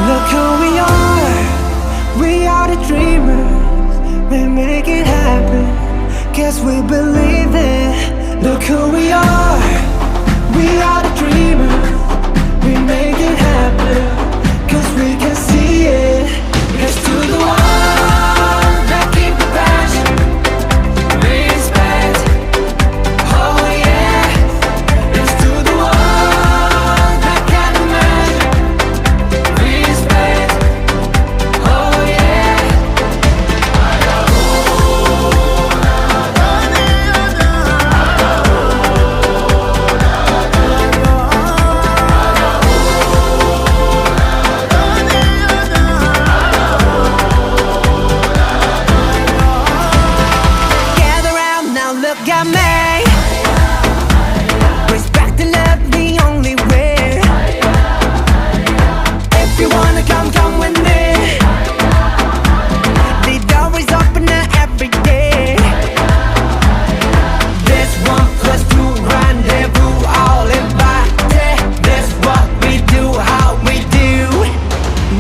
Look who we are the dreamers. We make it happen, guess we believe it. Look who we are the dreamers. We make it happen, cause we can see it. Here's to the one that keep the passion, respect, oh yeah. Here's to the one that can imagine, respect, oh yeah. Gather round now, look at me. Respect and love the only way. If you wanna come, come with me. The door is open every day. This 1+2 rendezvous, all invited. This what we do, how we do.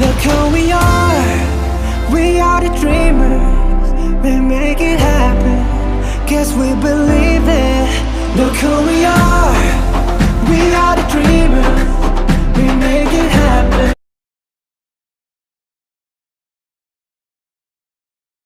Look who we are the dreamers. We make it happen, guess we believe it. Look who we are